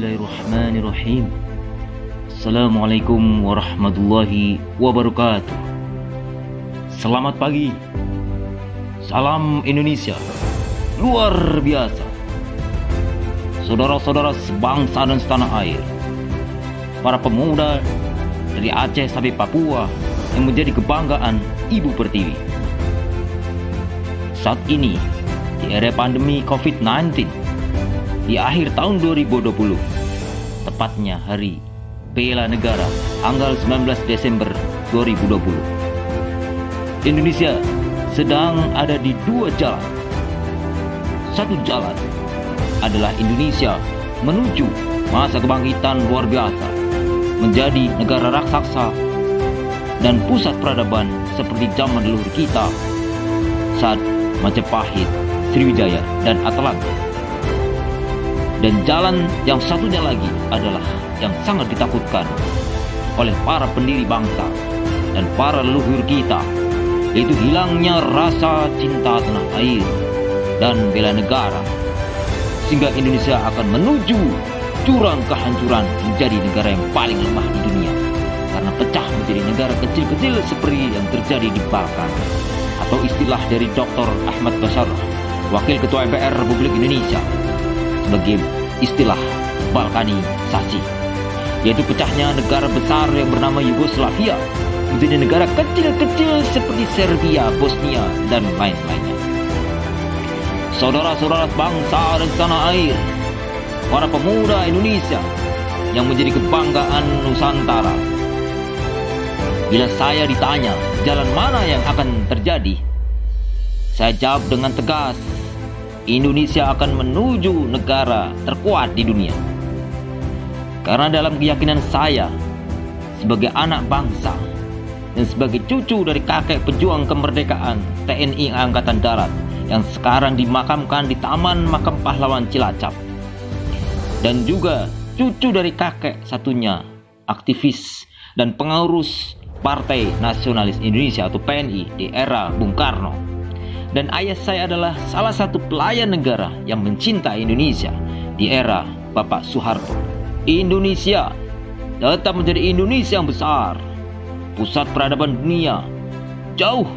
Bismillahirrahmanirrahim. Assalamualaikum warahmatullahi wabarakatuh. Selamat pagi. Salam Indonesia luar biasa. Saudara-saudara sebangsa dan setanah air, para pemuda dari Aceh sampai Papua yang menjadi kebanggaan Ibu Pertiwi. Saat ini di era pandemi COVID-19, di akhir tahun 2020, tepatnya hari Bela Negara tanggal 19 Desember 2020, Indonesia sedang ada di dua jalan. Satu jalan adalah Indonesia menuju masa kebangkitan luar biasa, menjadi negara raksasa dan pusat peradaban seperti zaman leluhur kita saat Majapahit, Sriwijaya, dan Atalanta. Dan jalan yang satunya lagi adalah yang sangat ditakutkan oleh para pendiri bangsa dan para leluhur kita, yaitu hilangnya rasa cinta tanah air dan bela negara, sehingga Indonesia akan menuju jurang kehancuran menjadi negara yang paling lemah di dunia karena pecah menjadi negara kecil-kecil seperti yang terjadi di Balkan, atau istilah dari Dr. Ahmad Basarah, Wakil Ketua MPR Republik Indonesia, sebagai istilah Balkanisasi, yaitu pecahnya negara besar yang bernama Yugoslavia menjadi negara kecil-kecil seperti Serbia, Bosnia, dan lain-lainnya. Saudara-saudara bangsa dan tanah air, para pemuda Indonesia yang menjadi kebanggaan Nusantara, bila saya ditanya jalan mana yang akan terjadi, saya jawab dengan tegas, Indonesia akan menuju negara terkuat di dunia. Karena dalam keyakinan saya, sebagai anak bangsa dan sebagai cucu dari kakek pejuang kemerdekaan TNI Angkatan Darat yang sekarang dimakamkan di Taman Makam Pahlawan Cilacap, dan juga cucu dari kakek satunya, aktivis dan pengurus Partai Nasionalis Indonesia atau PNI di era Bung Karno, dan ayah saya adalah salah satu pelayan negara yang mencintai Indonesia di era Bapak Soeharto. Indonesia tetap menjadi Indonesia yang besar, pusat peradaban dunia, jauh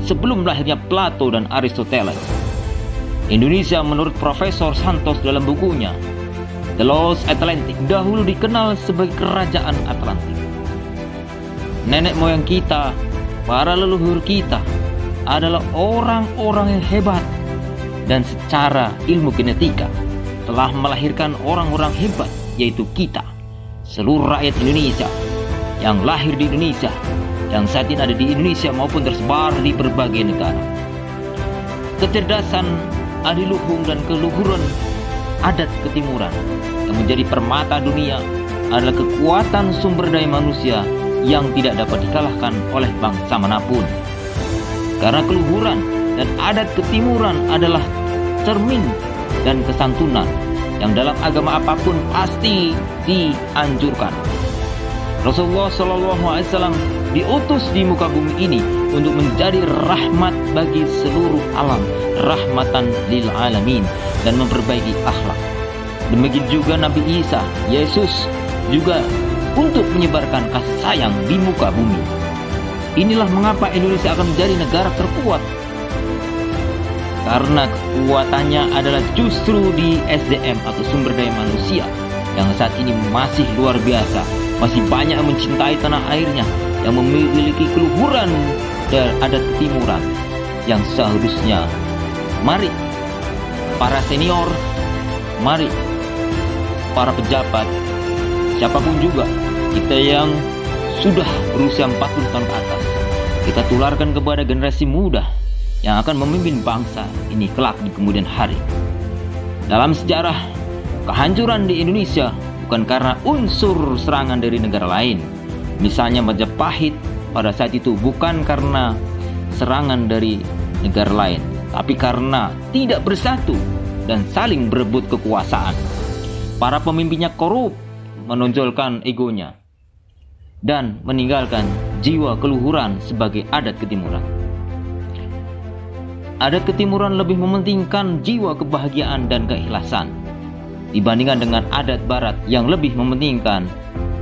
sebelum lahirnya Plato dan Aristoteles. Indonesia menurut Profesor Santos dalam bukunya The Lost Atlantic dahulu dikenal sebagai Kerajaan Atlantik. Nenek moyang kita, para leluhur kita adalah orang-orang yang hebat, dan secara ilmu genetika telah melahirkan orang-orang hebat, yaitu kita, seluruh rakyat Indonesia yang lahir di Indonesia, yang saat ini ada di Indonesia maupun tersebar di berbagai negara. Kecerdasan, adiluhung, dan keluhuran adat ketimuran yang menjadi permata dunia adalah kekuatan sumber daya manusia yang tidak dapat dikalahkan oleh bangsa manapun. Karena keluhuran dan adat ketimuran adalah cermin dan kesantunan yang dalam agama apapun pasti dianjurkan. Rasulullah SAW diutus di muka bumi ini untuk menjadi rahmat bagi seluruh alam, rahmatan lil alamin, dan memperbaiki akhlak. Demikian juga Nabi Isa, Yesus, juga untuk menyebarkan kasih sayang di muka bumi. Inilah mengapa Indonesia akan menjadi negara terkuat, karena kekuatannya adalah justru di SDM atau sumber daya manusia yang saat ini masih luar biasa, masih banyak yang mencintai tanah airnya, yang memiliki keluhuran dan adat ketimuran yang seharusnya. Mari para senior, mari para pejabat, siapapun juga kita yang sudah berusia 40 tahun ke atas, kita tularkan kepada generasi muda yang akan memimpin bangsa ini kelak di kemudian hari. Dalam sejarah, kehancuran di Indonesia bukan karena unsur serangan dari negara lain. Misalnya Majapahit pada saat itu bukan karena serangan dari negara lain, tapi karena tidak bersatu dan saling berebut kekuasaan. Para pemimpinnya korup, menonjolkan egonya, dan meninggalkan jiwa keluhuran sebagai adat ketimuran. Adat ketimuran lebih mementingkan jiwa kebahagiaan dan keikhlasan. dibandingkan dengan adat barat yang lebih mementingkan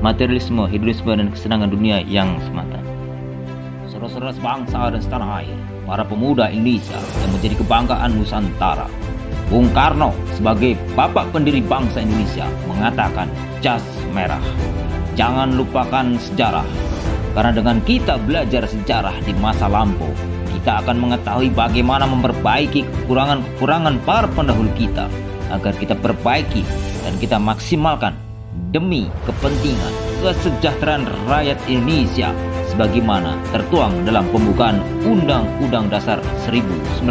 materialisme, hedonisme, dan kesenangan dunia yang semata. Saudara-saudara sebangsa dan setanah air, para pemuda Indonesia yang menjadi kebanggaan Nusantara, Bung Karno sebagai bapak pendiri bangsa Indonesia mengatakan, jas merah, jangan lupakan sejarah. Karena dengan kita belajar sejarah di masa lampau, kita akan mengetahui bagaimana memperbaiki kekurangan-kekurangan para pendahulu kita, agar kita perbaiki dan kita maksimalkan demi kepentingan kesejahteraan rakyat Indonesia sebagaimana tertuang dalam pembukaan Undang-Undang Dasar 1945,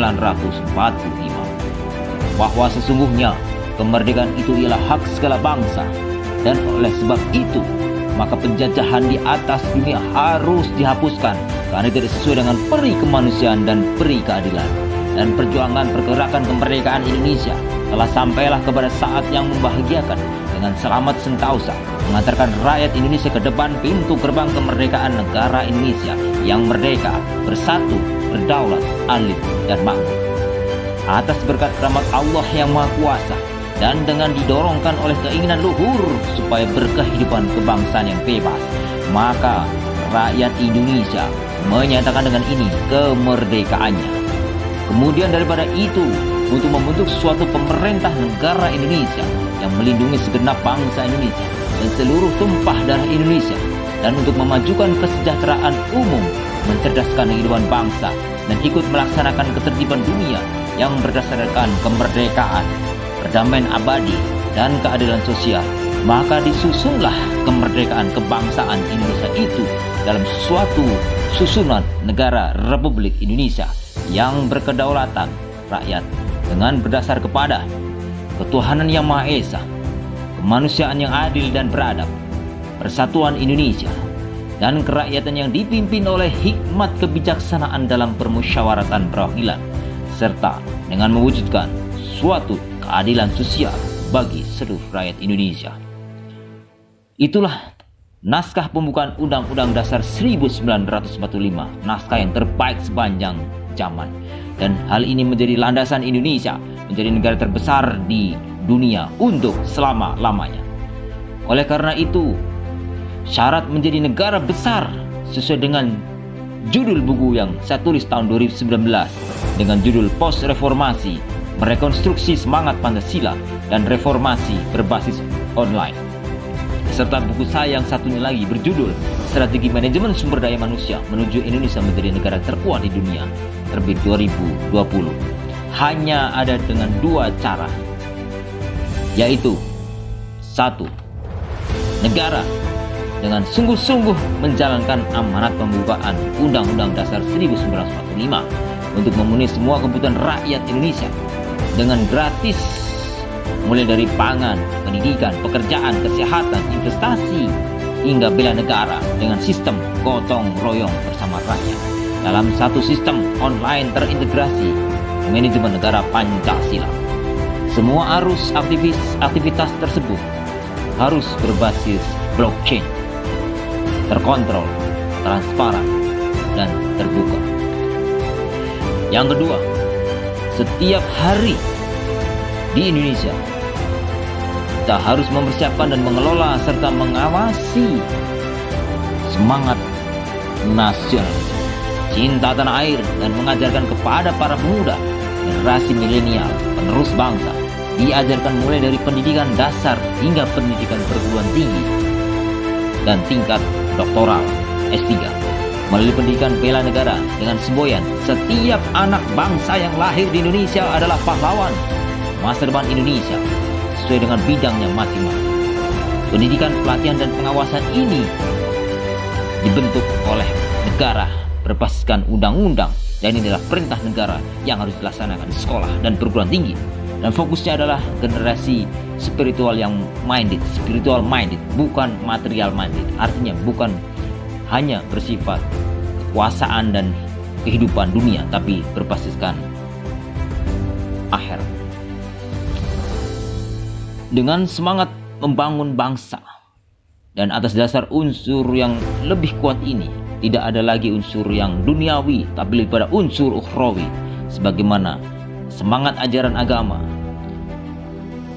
bahwa sesungguhnya kemerdekaan itu ialah hak segala bangsa, dan oleh sebab itu maka penjajahan di atas dunia harus dihapuskan karena tidak sesuai dengan peri kemanusiaan dan peri keadilan. Dan perjuangan pergerakan kemerdekaan Indonesia telah sampailah kepada saat yang membahagiakan dengan selamat sentausa mengantarkan rakyat Indonesia ke depan pintu gerbang kemerdekaan negara Indonesia yang merdeka, bersatu, berdaulat, adil, dan makmur. Atas berkat rahmat Allah yang Maha Kuasa dan dengan didorongkan oleh keinginan luhur supaya berkehidupan kebangsaan yang bebas, maka rakyat Indonesia menyatakan dengan ini kemerdekaannya. Kemudian daripada itu, untuk membentuk suatu pemerintah negara Indonesia yang melindungi segenap bangsa Indonesia dan seluruh tumpah darah Indonesia, dan untuk memajukan kesejahteraan umum, mencerdaskan kehidupan bangsa, dan ikut melaksanakan ketertiban dunia yang berdasarkan kemerdekaan, perdamaian abadi, dan keadilan sosial, maka disusunlah kemerdekaan kebangsaan Indonesia itu dalam suatu susunan negara Republik Indonesia yang berkedaulatan rakyat dengan berdasar kepada ketuhanan yang Maha Esa, kemanusiaan yang adil dan beradab, persatuan Indonesia, dan kerakyatan yang dipimpin oleh hikmat kebijaksanaan dalam permusyawaratan perwakilan, serta dengan mewujudkan suatu keadilan sosial bagi seluruh rakyat Indonesia. Itulah naskah pembukaan Undang-Undang Dasar 1945, naskah yang terbaik sepanjang zaman. Dan hal ini menjadi landasan Indonesia menjadi negara terbesar di dunia untuk selama-lamanya. Oleh karena itu, syarat menjadi negara besar sesuai dengan judul buku yang saya tulis tahun 2019 dengan judul Post Reformasi, Merekonstruksi Semangat Pancasila dan Reformasi Berbasis Online, serta buku saya yang satunya lagi berjudul Strategi Manajemen Sumber Daya Manusia Menuju Indonesia Menjadi Negara Terkuat di Dunia, terbit 2020. Hanya ada dengan dua cara, yaitu satu, negara dengan sungguh-sungguh menjalankan amanat pembukaan Undang-Undang Dasar 1945 untuk memenuhi semua kebutuhan rakyat Indonesia dengan gratis, mulai dari pangan, pendidikan, pekerjaan, kesehatan, investasi, hingga bela negara dengan sistem gotong royong bersama rakyat dalam satu sistem online terintegrasi manajemen negara Pancasila. Semua arus aktivitas tersebut harus berbasis blockchain, terkontrol, transparan, dan terbuka. Yang kedua, setiap hari di Indonesia kita harus mempersiapkan dan mengelola serta mengawasi semangat nasional, cinta tanah air, dan mengajarkan kepada para pemuda generasi milenial penerus bangsa, diajarkan mulai dari pendidikan dasar hingga pendidikan perguruan tinggi dan tingkat doktoral S3 melalui pendidikan bela negara dengan semboyan setiap anak bangsa yang lahir di Indonesia adalah pahlawan masa depan Indonesia sesuai dengan bidangnya masing-masing. Pendidikan, pelatihan, dan pengawasan ini dibentuk oleh negara berbasiskan undang-undang, dan ini adalah perintah negara yang harus dilaksanakan di sekolah dan perguruan tinggi. Dan fokusnya adalah generasi spiritual minded, bukan material minded. Artinya bukan hanya bersifat kekuasaan dan kehidupan dunia, tapi berbasiskan akhirat. Dengan semangat membangun bangsa dan atas dasar unsur yang lebih kuat ini, tidak ada lagi unsur yang duniawi, tapi lebih pada unsur ukhrawi, sebagaimana semangat ajaran agama,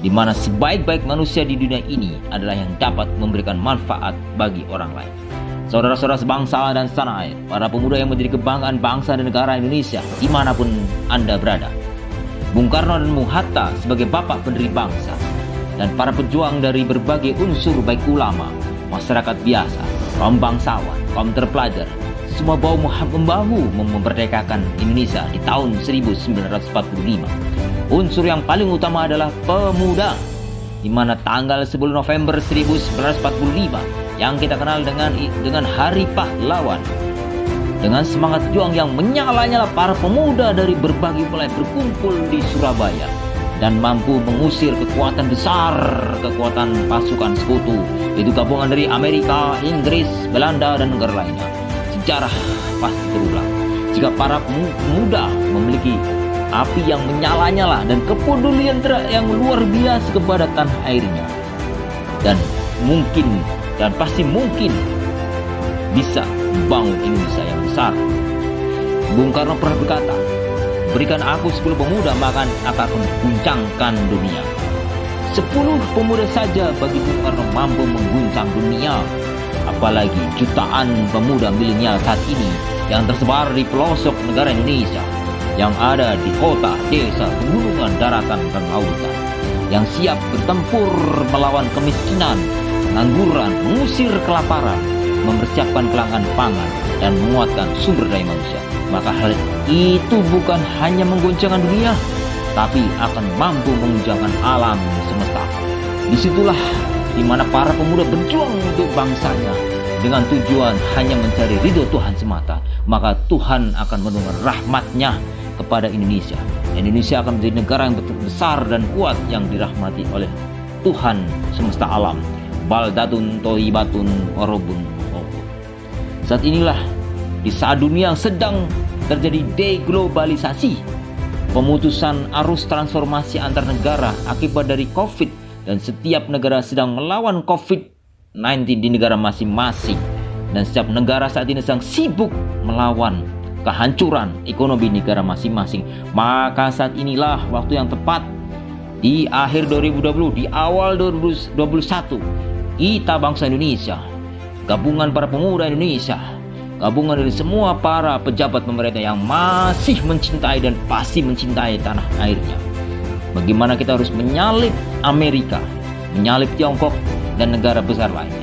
yaitu semangat di mana sebaik-baik manusia di dunia ini adalah yang dapat memberikan manfaat bagi orang lain. Saudara-saudara sebangsa dan setanah air, para pemuda yang menjadi kebanggaan bangsa dan negara Indonesia dimanapun Anda berada, Bung Karno dan Bung Hatta sebagai bapak pendiri bangsa, dan para pejuang dari berbagai unsur baik ulama, masyarakat biasa, kaum bangsawan, kaum terpelajar, semua bahu-membahu memerdekakan Indonesia di tahun 1945. Unsur yang paling utama adalah pemuda, di mana tanggal 10 November 1945 yang kita kenal dengan Hari Pahlawan. Dengan semangat juang yang menyala-nyala, para pemuda dari berbagai wilayah berkumpul di Surabaya dan mampu mengusir kekuatan besar, kekuatan pasukan sekutu, yaitu gabungan dari Amerika, Inggris, Belanda, dan negara lainnya. Sejarah pasti berulang jika para pemuda memiliki api yang menyala-nyala dan kepedulian yang luar biasa kepada tanah airnya, dan pasti mungkin bisa membangun Indonesia yang besar. Bung Karno pernah berkata, "Berikan aku 10 pemuda, maka akan mengguncangkan dunia." 10 pemuda saja bagi Bung Karno mampu mengguncang dunia, apalagi jutaan pemuda milenial saat ini yang tersebar di pelosok negara Indonesia, yang ada di kota, desa, pegunungan, daratan, dan lautan, yang siap bertempur melawan kemiskinan, pengangguran, mengusir kelaparan, mempersiapkan kelangkaan pangan, dan menguatkan sumber daya manusia. Maka hal itu bukan hanya mengguncangkan dunia, tapi akan mampu mengguncangkan alam semesta. Disitulah di mana para pemuda berjuang untuk bangsanya dengan tujuan hanya mencari ridho Tuhan semata. Maka Tuhan akan menurunkan rahmat-Nya kepada Indonesia. Indonesia akan menjadi negara yang besar dan kuat, yang dirahmati oleh Tuhan semesta alam. Baldatun toibatun warobun. Saat inilah, di saat dunia sedang terjadi deglobalisasi, pemutusan arus transformasi antar negara akibat dari COVID, dan setiap negara sedang melawan COVID-19 di negara masing-masing, dan setiap negara saat ini sedang sibuk melawan kehancuran ekonomi negara masing-masing. Maka saat inilah waktu yang tepat, di akhir 2020, di awal 2021, kita bangsa Indonesia, gabungan para pemuda Indonesia, gabungan dari semua para pejabat pemerintah yang masih mencintai dan pasti mencintai tanah airnya, bagaimana kita harus menyalip Amerika, menyalip Tiongkok, dan negara besar lainnya.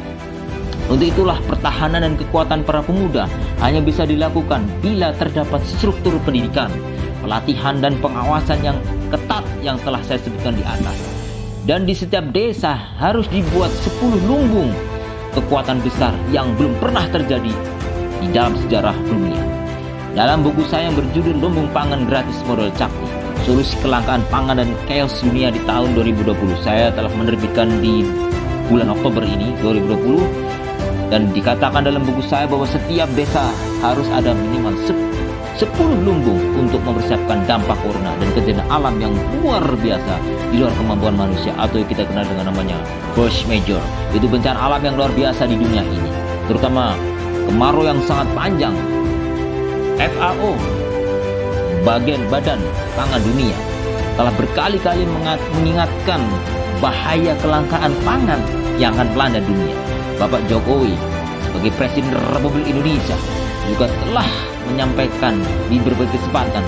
Untuk itulah pertahanan dan kekuatan para pemuda hanya bisa dilakukan bila terdapat struktur pendidikan, pelatihan, dan pengawasan yang ketat yang telah saya sebutkan di atas. Dan di setiap desa harus dibuat 10 lumbung kekuatan besar yang belum pernah terjadi di dalam sejarah dunia. Dalam buku saya yang berjudul Lumbung Pangan Gratis Model Cakti, Solusi Kelangkaan Pangan dan Chaos Dunia di tahun 2020, saya telah menerbitkan di bulan Oktober ini 2020, dan dikatakan dalam buku saya bahwa setiap desa harus ada minimal 10 lumbung untuk mempersiapkan dampak corona dan kejadian alam yang luar biasa di luar kemampuan manusia, atau kita kenal dengan namanya force major. Itu bencana alam yang luar biasa di dunia ini, terutama kemarau yang sangat panjang. FAO, Badan Pangan Dunia, telah berkali-kali mengingatkan bahaya kelangkaan pangan yang akan melanda dunia. Bapak Jokowi sebagai Presiden Republik Indonesia juga telah menyampaikan di berbagai kesempatan,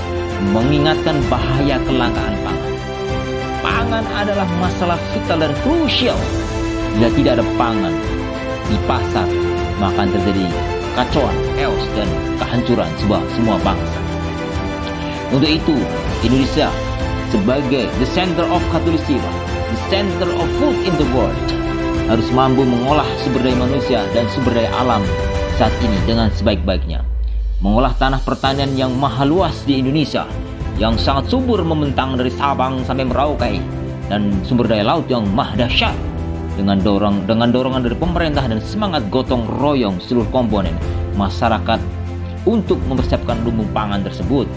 mengingatkan bahaya kelangkaan pangan. Pangan adalah masalah vital dan krusial. Bila tidak ada pangan di pasar, maka akan terjadi kekacauan, chaos, dan kehancuran semua bangsa. Untuk itu, Indonesia sebagai the center of Katolik, the center of food in the world, harus mampu mengolah sumber daya manusia dan sumber daya alam saat ini dengan sebaik-baiknya. Mengolah tanah pertanian yang maha luas di Indonesia, yang sangat subur membentang dari Sabang sampai Merauke, dan sumber daya laut yang maha dahsyat, dengan dorongan dari pemerintah dan semangat gotong royong seluruh komponen masyarakat untuk mempersiapkan lumbung pangan tersebut.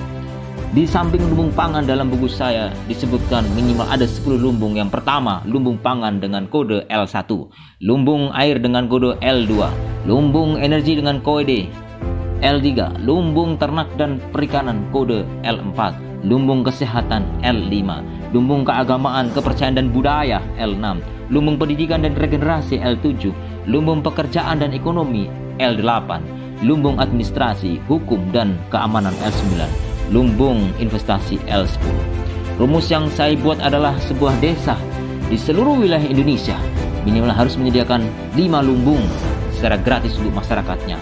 Di samping lumbung pangan, dalam buku saya disebutkan minimal ada 10 lumbung. Yang pertama, lumbung pangan dengan kode L1, lumbung air dengan kode L2, lumbung energi dengan kode L3, lumbung ternak dan perikanan kode L4, lumbung kesehatan L5, lumbung keagamaan, kepercayaan dan budaya L6, lumbung pendidikan dan regenerasi L7, lumbung pekerjaan dan ekonomi L8, lumbung administrasi, hukum dan keamanan L9, lumbung investasi L10. Rumus yang saya buat adalah sebuah desa di seluruh wilayah Indonesia minimal harus menyediakan 5 lumbung secara gratis untuk masyarakatnya.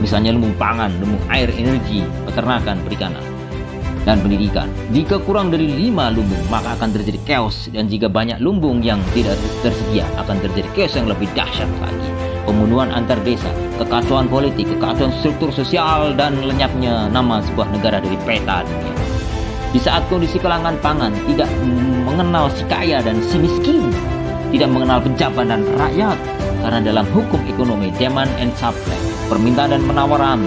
Misalnya lumbung pangan, lumbung air, energi, peternakan, perikanan, dan pendidikan. Jika kurang dari 5 lumbung, maka akan terjadi chaos, dan jika banyak lumbung yang tidak tersedia, akan terjadi chaos yang lebih dahsyat lagi. Pembunuhan antar desa, kekacauan politik, kekacauan struktur sosial, dan lenyapnya nama sebuah negara dari peta dunia. Di saat kondisi kelangan pangan tidak mengenal si kaya dan si miskin, tidak mengenal pejabat dan rakyat, karena dalam hukum ekonomi demand and supply, permintaan dan penawaran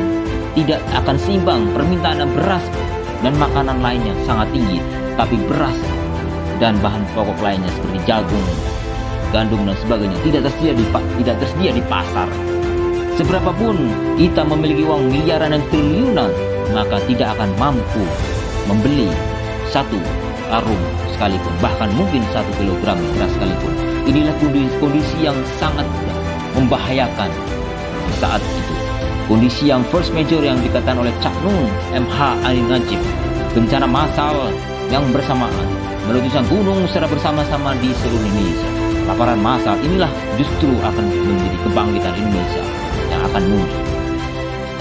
tidak akan seimbang. Permintaan beras dan makanan lainnya sangat tinggi, tapi beras dan bahan pokok lainnya seperti jagung, gandum dan sebagainya tidak tersedia di pasar. Seberapapun kita memiliki uang miliaran dan triliunan, maka tidak akan mampu membeli 1 karung sekalipun, bahkan mungkin 1 kilogram beras sekalipun. Inilah kondisi yang sangat membahayakan saat itu. Kondisi yang first major yang dikatakan oleh Cak Nun MH Ali Najib, bencana massal yang bersamaan, meletusnya gunung secara bersama-sama di seluruh Indonesia. Laparan massal inilah justru akan menjadi kebangkitan Indonesia yang akan muncul,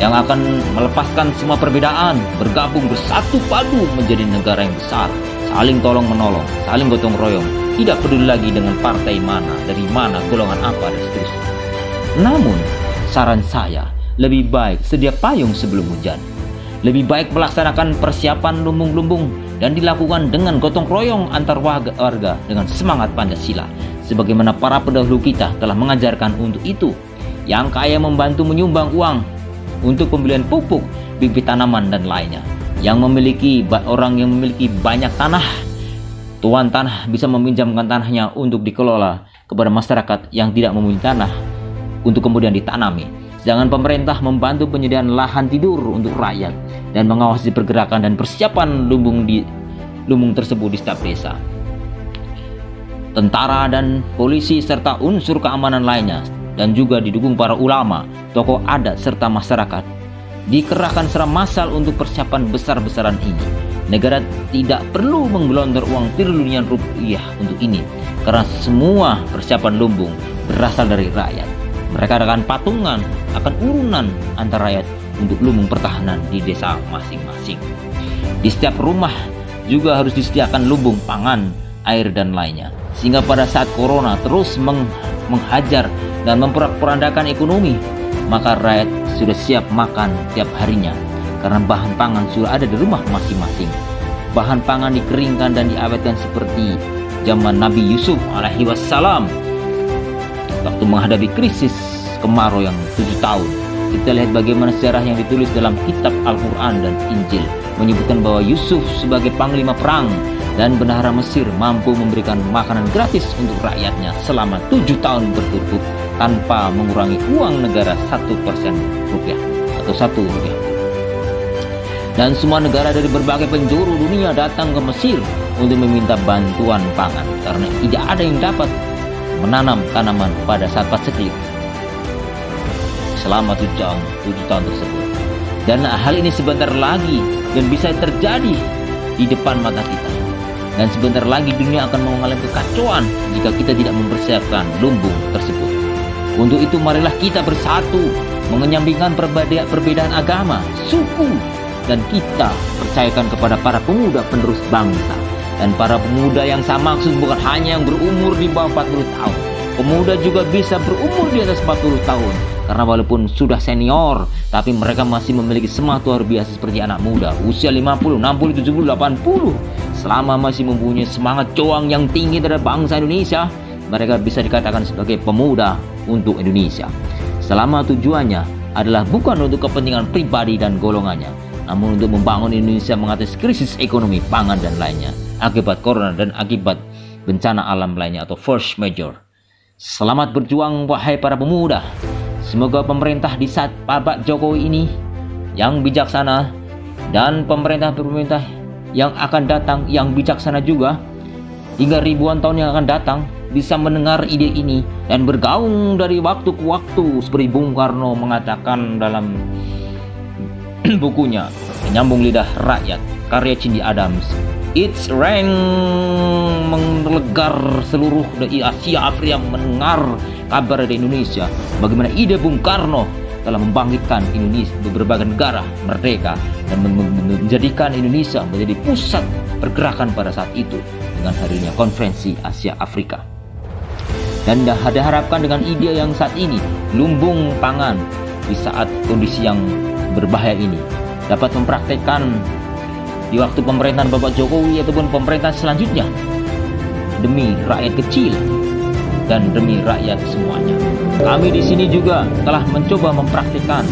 yang akan melepaskan semua perbedaan, bergabung bersatu padu menjadi negara yang besar, saling tolong menolong, saling gotong royong, tidak peduli lagi dengan partai mana, dari mana, golongan apa, dan seterusnya. Namun, saran saya, lebih baik sedia payung sebelum hujan. Lebih baik melaksanakan persiapan lumbung-lumbung dan dilakukan dengan gotong royong antar warga dengan semangat Pancasila. Sebagaimana para pendahulu kita telah mengajarkan untuk itu. Yang kaya membantu menyumbang uang untuk pembelian pupuk, bibit tanaman, dan lainnya. Orang yang memiliki banyak tanah, tuan tanah bisa meminjamkan tanahnya untuk dikelola kepada masyarakat yang tidak memiliki tanah untuk kemudian ditanami. Sedangkan pemerintah membantu penyediaan lahan tidur untuk rakyat dan mengawasi pergerakan dan persiapan lumbung tersebut di setiap desa. Tentara dan polisi serta unsur keamanan lainnya dan juga didukung para ulama, tokoh adat serta masyarakat dikerahkan secara massal untuk persiapan besar-besaran ini. Negara tidak perlu menggelontor uang triliunan rupiah untuk ini, karena semua persiapan lumbung berasal dari rakyat. Mereka akan patungan, akan urunan antar rakyat untuk lumbung pertahanan di desa masing-masing. Di setiap rumah juga harus disediakan lumbung pangan, air, dan lainnya. Sehingga pada saat corona terus menghajar dan memporak-porandakan ekonomi, maka rakyat sudah siap makan tiap harinya, karena bahan pangan sudah ada di rumah masing-masing. Bahan pangan dikeringkan dan diawetkan seperti zaman Nabi Yusuf alaihi wassalam waktu menghadapi krisis kemarau yang 7 tahun. Kita lihat bagaimana sejarah yang ditulis dalam kitab Al-Quran dan Injil menyebutkan bahwa Yusuf sebagai panglima perang dan bendahara Mesir mampu memberikan makanan gratis untuk rakyatnya selama 7 tahun berturut-turut tanpa mengurangi uang negara 1% rupiah atau 1 rupiah. Dan semua negara dari berbagai penjuru dunia datang ke Mesir untuk meminta bantuan pangan, karena tidak ada yang dapat menanam tanaman pada saat paceklik selama 7 tahun tersebut. Dan hal ini sebentar lagi dan bisa terjadi di depan mata kita. Dan sebentar lagi dunia akan mengalami kekacauan jika kita tidak mempersiapkan lumbung tersebut. Untuk itu marilah kita bersatu, mengenyampingkan perbedaan agama, suku, dan kita percayakan kepada para pemuda penerus bangsa. Dan para pemuda yang saya maksud bukan hanya yang berumur di bawah 40 tahun. Pemuda juga bisa berumur di atas 40 tahun. Karena walaupun sudah senior, tapi mereka masih memiliki semangat luar biasa seperti anak muda. Usia 50, 60, 70, 80. Selama masih mempunyai semangat juang yang tinggi terhadap bangsa Indonesia, mereka bisa dikatakan sebagai pemuda untuk Indonesia. Selama tujuannya adalah bukan untuk kepentingan pribadi dan golongannya, namun untuk membangun Indonesia mengatasi krisis ekonomi, pangan, dan lainnya akibat corona dan akibat bencana alam lainnya atau force major. Selamat berjuang wahai para pemuda. Semoga pemerintah di saat Pak Jokowi ini yang bijaksana Dan pemerintah-pemerintah yang akan datang yang bijaksana juga hingga ribuan tahun yang akan datang bisa mendengar ide ini dan bergaung dari waktu ke waktu, seperti Bung Karno mengatakan dalam bukunya Menyambung Lidah Rakyat karya Cindy Adams. It's rain menggelegar seluruh dari Asia Afrika mendengar kabar dari Indonesia, bagaimana ide Bung Karno telah membangkitkan Indonesia berbagai negara merdeka dan menjadikan Indonesia menjadi pusat pergerakan pada saat itu dengan hadirnya konferensi Asia Afrika. Dan diharapkan dengan ide yang saat ini, lumbung pangan di saat kondisi yang berbahaya ini dapat mempraktekkan di waktu pemerintahan Bapak Jokowi ataupun pemerintahan selanjutnya demi rakyat kecil dan demi rakyat semuanya. Kami di sini juga telah mencoba mempraktikkan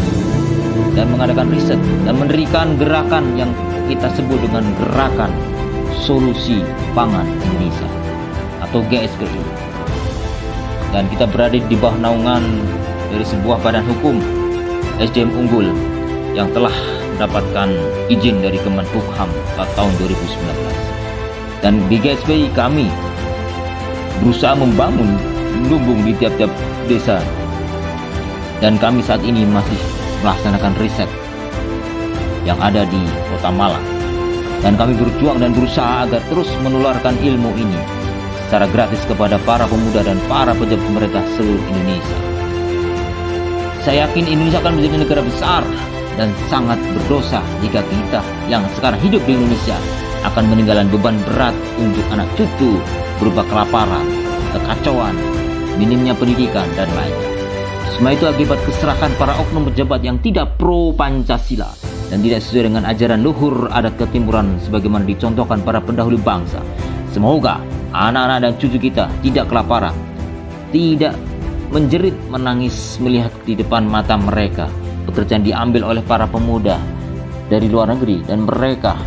dan mengadakan riset dan mendirikan gerakan yang kita sebut dengan Gerakan Solusi Pangan Indonesia atau GSPI. Dan kita berada di bawah naungan dari sebuah badan hukum SDM unggul yang telah mendapatkan izin dari Kemenkumham pada tahun 2019. Dan di GSPI kami berusaha membangun lumbung di tiap-tiap desa, dan kami saat ini masih melaksanakan riset yang ada di Kota Malang, dan kami berjuang dan berusaha agar terus menularkan ilmu ini secara gratis kepada para pemuda dan para pejabat pemerintah seluruh Indonesia. Saya yakin Indonesia akan menjadi negara besar dan sangat berdosa jika kita yang sekarang hidup di Indonesia akan meninggalkan beban berat untuk anak cucu berupa kelaparan, kekacauan, minimnya pendidikan, dan lainnya. Semua itu akibat keserakan para oknum pejabat yang tidak pro Pancasila dan tidak sesuai dengan ajaran luhur adat ketimuran sebagaimana dicontohkan para pendahulu bangsa. Semoga anak-anak dan cucu kita tidak kelaparan, tidak menjerit menangis melihat di depan mata mereka pekerjaan diambil oleh para pemuda dari luar negeri dan mereka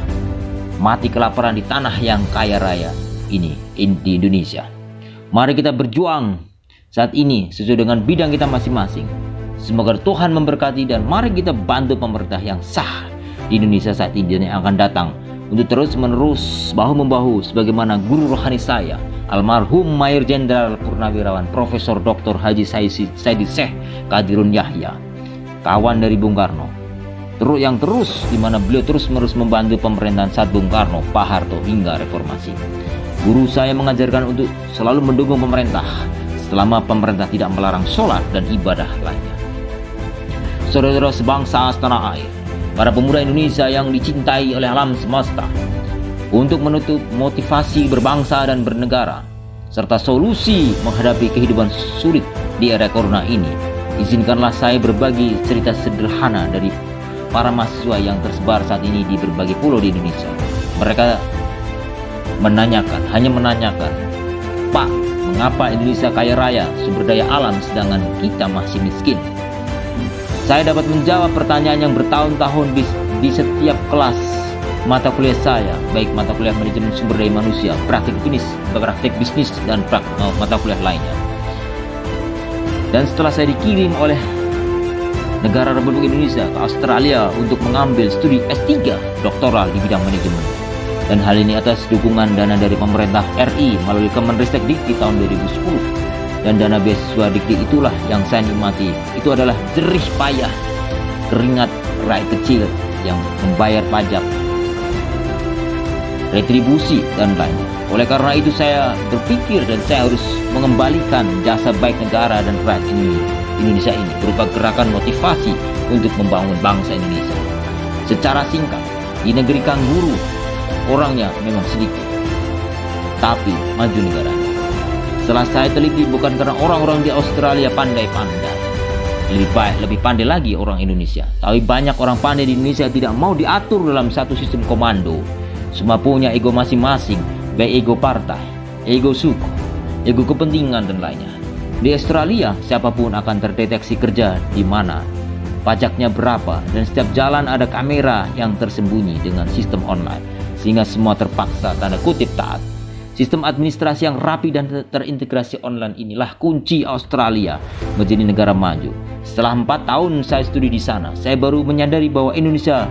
mati kelaparan di tanah yang kaya raya ini di Indonesia. Mari kita berjuang saat ini sesuai dengan bidang kita masing-masing. Semoga Tuhan memberkati dan mari kita bantu pemerintah yang sah di Indonesia saat ini dan yang akan datang untuk terus menerus bahu-membahu sebagaimana guru rohani saya almarhum Mayor Jenderal Purnawirawan Profesor Dr. Haji Saidi Syekh Qadirun Yahya, kawan dari Bung Karno, yang terus di mana beliau terus-menerus membantu pemerintahan saat Bung Karno, Pak Harto hingga reformasi. Guru saya mengajarkan untuk selalu mendukung pemerintah selama pemerintah tidak melarang sholat dan ibadah lainnya. Saudara-saudara sebangsa setanah air, para pemuda Indonesia yang dicintai oleh alam semesta, untuk menutup motivasi berbangsa dan bernegara serta solusi menghadapi kehidupan sulit di era corona ini, izinkanlah saya berbagi cerita sederhana dari para mahasiswa yang tersebar saat ini di berbagai pulau di Indonesia. Mereka hanya menanyakan, Pak, mengapa Indonesia kaya raya sumber daya alam sedangkan kita masih miskin? Saya dapat menjawab pertanyaan yang bertahun-tahun di setiap kelas mata kuliah saya, baik mata kuliah manajemen sumber daya manusia, praktik bisnis dan mata kuliah lainnya. Dan setelah saya dikirim oleh negara Republik Indonesia ke Australia untuk mengambil studi S3 doktoral di bidang manajemen, dan hal ini atas dukungan dana dari pemerintah RI melalui Kemenristek Dikti tahun 2010, dan dana beasiswa Dikti itulah yang saya nikmati. Itu adalah jerih payah keringat rakyat kecil yang membayar pajak, retribusi, dan lainnya. Oleh karena itu saya berpikir dan saya harus mengembalikan jasa baik negara dan rakyat Indonesia ini berupa gerakan motivasi untuk membangun bangsa Indonesia. Secara singkat, di negeri kanguru orangnya memang sedikit, tapi maju negaranya. Setelah saya teliti, bukan karena orang-orang di Australia pandai-pandai, lebih pandai lagi orang Indonesia, tapi banyak orang pandai di Indonesia tidak mau diatur dalam satu sistem komando. Semua punya ego masing-masing, baik ego partai, ego suku, ego kepentingan, dan lainnya. Di Australia, siapapun akan terdeteksi kerja di mana, pajaknya berapa, dan setiap jalan ada kamera yang tersembunyi dengan sistem online, sehingga semua terpaksa tanda kutip taat. Sistem administrasi yang rapi dan terintegrasi online inilah kunci Australia menjadi negara maju. Setelah 4 tahun saya studi di sana, saya baru menyadari bahwa Indonesia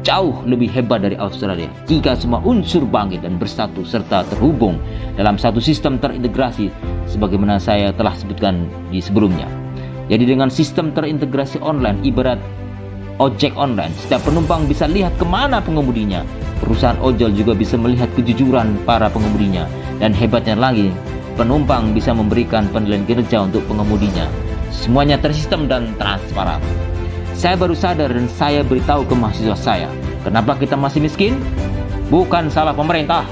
jauh lebih hebat dari Australia jika semua unsur bangkit dan bersatu serta terhubung dalam satu sistem terintegrasi sebagaimana saya telah sebutkan di sebelumnya. Jadi dengan sistem terintegrasi online ibarat ojek online, setiap penumpang bisa lihat kemana pengemudinya. Perusahaan ojol juga bisa melihat kejujuran para pengemudinya, dan hebatnya lagi, penumpang bisa memberikan penilaian kinerja untuk pengemudinya. Semuanya tersistem dan transparan. Saya baru sadar dan saya beritahu ke mahasiswa saya, kenapa kita masih miskin? Bukan salah pemerintah,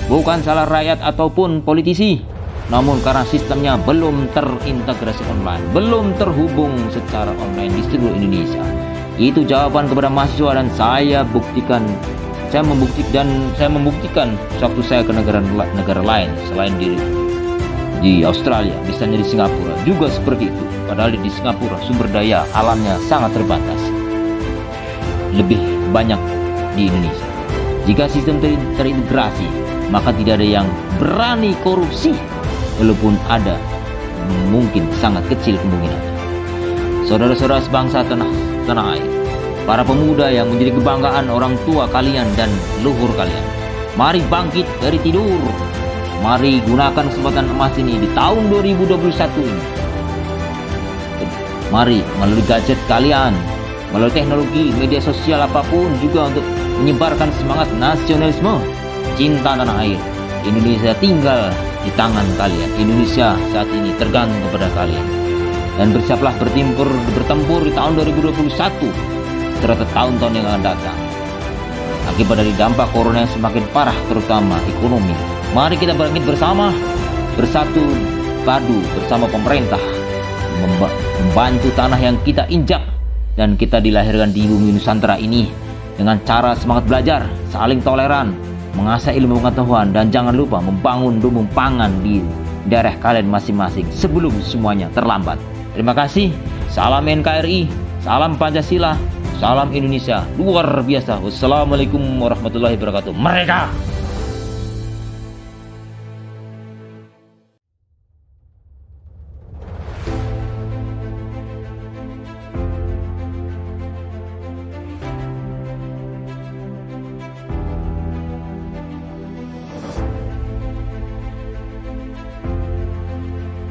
bukan salah rakyat ataupun politisi, namun karena sistemnya belum terintegrasi online, belum terhubung secara online di seluruh Indonesia. Itu jawaban kepada mahasiswa dan saya membuktikan waktu saya ke negara lain selain di Australia, misalnya di Singapura juga seperti itu. Padahal di Singapura sumber daya alamnya sangat terbatas, lebih banyak di Indonesia. Jika sistem terintegrasi, maka tidak ada yang berani korupsi, walaupun ada, mungkin sangat kecil kemungkinan. Saudara-saudara sebangsa tanah air, para pemuda yang menjadi kebanggaan orang tua kalian dan leluhur kalian, mari bangkit dari tidur. Mari gunakan kesempatan emas ini di tahun 2021 ini. Mari melalui gadget kalian, melalui teknologi, media sosial apapun juga untuk menyebarkan semangat nasionalisme, cinta tanah air. Indonesia tinggal di tangan kalian. Indonesia saat ini tergantung kepada kalian. Dan bersiaplah bertempur di tahun 2021 serta tahun-tahun yang akan datang. Akibat dari dampak corona yang semakin parah terutama ekonomi. Mari kita bangkit bersama, bersatu padu bersama pemerintah, membantu tanah yang kita injak, dan kita dilahirkan di bumi Nusantara ini dengan cara semangat belajar, saling toleran, mengasah ilmu pengetahuan, dan jangan lupa membangun lumbung pangan di daerah kalian masing-masing sebelum semuanya terlambat. Terima kasih. Salam NKRI, salam Pancasila, salam Indonesia luar biasa. Wassalamualaikum warahmatullahi wabarakatuh. Merdeka!